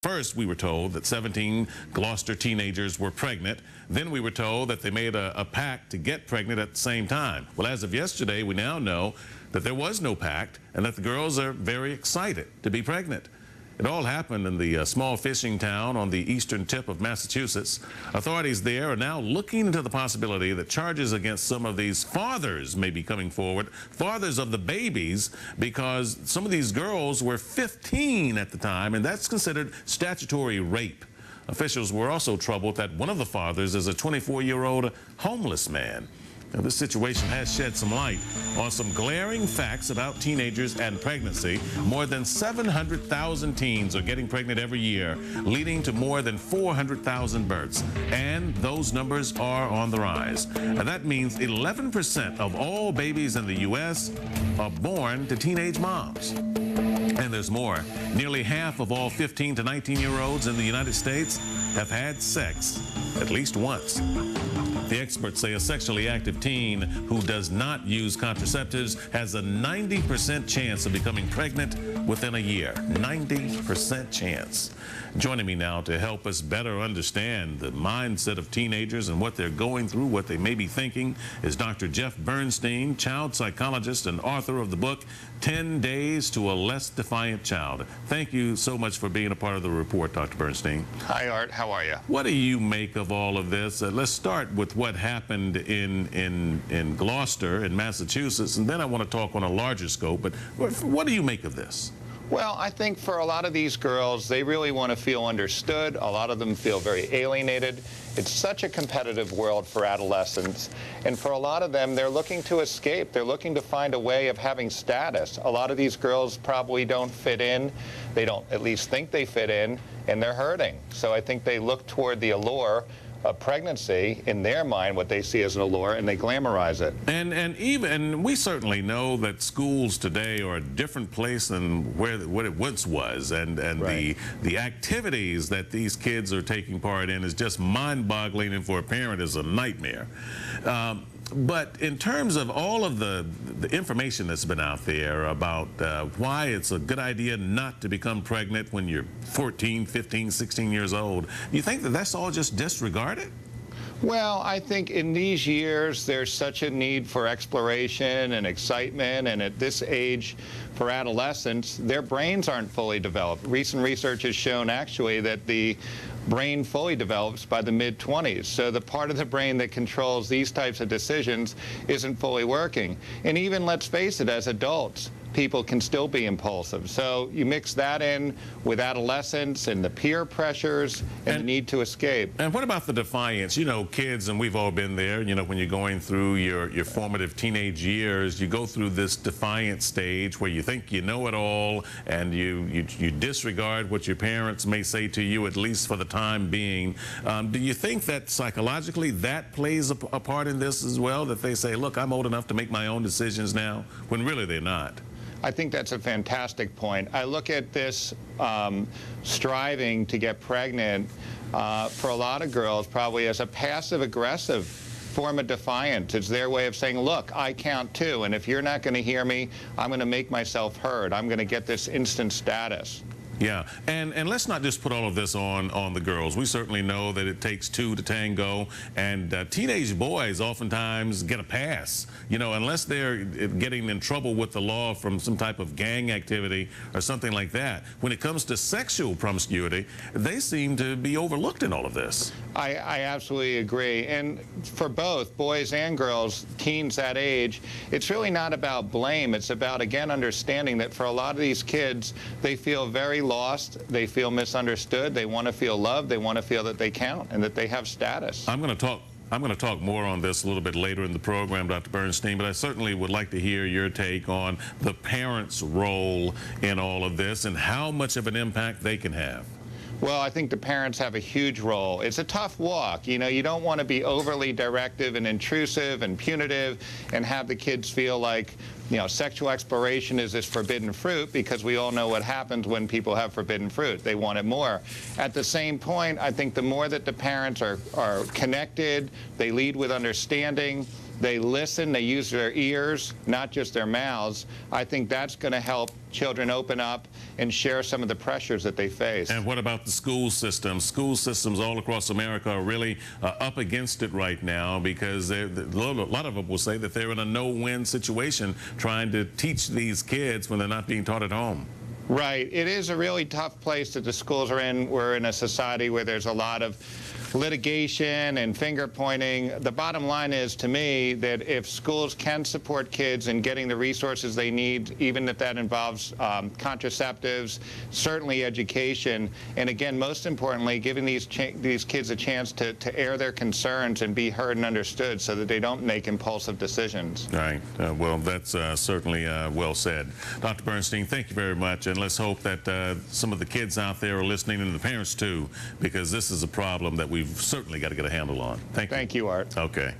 First, we were told that 17 Gloucester teenagers were pregnant. Then we were told that they made a pact to get pregnant at the same time. Well, as of yesterday, we now know that there was no pact and that the girls are very excited to be pregnant. It all happened in the small fishing town on the eastern tip of Massachusetts. Authorities there are now looking into the possibility that charges against some of these fathers may be coming forward, fathers of the babies, because some of these girls were 15 at the time, and that's considered statutory rape. Officials were also troubled that one of the fathers is a 24-year-old homeless man. Now, this situation has shed some light on some glaring facts about teenagers and pregnancy. More than 700,000 teens are getting pregnant every year, leading to more than 400,000 births. And those numbers are on the rise. And that means 11% of all babies in the U.S. are born to teenage moms. And there's more. Nearly half of all 15 to 19-year-olds in the United States have had sex at least once. The experts say a sexually active teen who does not use contraceptives has a 90% chance of becoming pregnant within a year. 90% chance. Joining me now to help us better understand the mindset of teenagers and what they're going through, what they may be thinking, is Dr. Jeff Bernstein, child psychologist and author of the book, 10 Days to a Less Defiant Child. Thank you so much for being a part of the report, Dr. Bernstein. Hi, Art. How are you? What do you make of all of this? Let's start with what happened in Gloucester, in Massachusetts, and then I want to talk on a larger scope. But what do you make of this? Well, I think for a lot of these girls, they really want to feel understood. A lot of them feel very alienated. It's such a competitive world for adolescents. And for a lot of them, they're looking to escape. They're looking to find a way of having status. A lot of these girls probably don't fit in. They don't at least think they fit in, and they're hurting. So I think they look toward the allure of pregnancy, in their mind, what they see as an allure, and they glamorize it. And we certainly know that schools today are a different place than what it once was, and right. the activities that these kids are taking part in is just mind-boggling, and for a parent is a nightmare. But in terms of all of the information that's been out there about why it's a good idea not to become pregnant when you're 14, 15, 16 years old, do you think that that's all just disregarded? Well, I think in these years, there's such a need for exploration and excitement, and at this age, for adolescents, their brains aren't fully developed. Recent research has shown, actually, that the brain fully develops by the mid-20s. So the part of the brain that controls these types of decisions isn't fully working. And even, let's face it, as adults, people can still be impulsive. So you mix that in with adolescence and the peer pressures and the need to escape. And what about the defiance? You know, kids, and we've all been there, you know, when you're going through your formative teenage years, you go through this defiant stage where you think you know it all, and you disregard what your parents may say to you, at least for the time being. Do you think that psychologically that plays a part in this as well, that they say, look, I'm old enough to make my own decisions now, when really they're not? I think that's a fantastic point. I look at this striving to get pregnant for a lot of girls probably as a passive-aggressive form of defiance. It's their way of saying, look, I count too, and if you're not going to hear me, I'm going to make myself heard. I'm going to get this instant status. Yeah, and let's not just put all of this on the girls. We certainly know that it takes two to tango, and teenage boys oftentimes get a pass, you know, unless they're getting in trouble with the law from some type of gang activity or something like that. When it comes to sexual promiscuity, they seem to be overlooked in all of this. I absolutely agree. And for both boys and girls, teens that age, it's really not about blame. It's about, again, understanding that for a lot of these kids, they feel very lost, they feel misunderstood, they want to feel loved, they want to feel that they count and that they have status. I'm going to talk more on this a little bit later in the program, Dr. Bernstein, but I certainly would like to hear your take on the parents' role in all of this and how much of an impact they can have. Well, I think the parents have a huge role. It's a tough walk. You know, you don't want to be overly directive and intrusive and punitive and have the kids feel like, you know, sexual exploration is this forbidden fruit, because we all know what happens when people have forbidden fruit. They want it more. At the same point, I think the more that the parents are connected, they lead with understanding, they listen, they use their ears, not just their mouths, I think that's going to help children open up and share some of the pressures that they face. And what about the school system? School systems all across America are really up against it right now because a lot of them will say that they're in a no-win situation trying to teach these kids when they're not being taught at home. Right. It is a really tough place that the schools are in. We're in a society where there's a lot of litigation and finger pointing. The bottom line is, to me, that if schools can support kids in getting the resources they need, even if that involves contraceptives, certainly education, and again, most importantly, giving these kids a chance to air their concerns and be heard and understood so that they don't make impulsive decisions. Right. Well, that's certainly well said. Dr. Bernstein, thank you very much, and let's hope that some of the kids out there are listening, and the parents too, because this is a problem that we've certainly got to get a handle on. Thank you. Thank you, Art. Okay.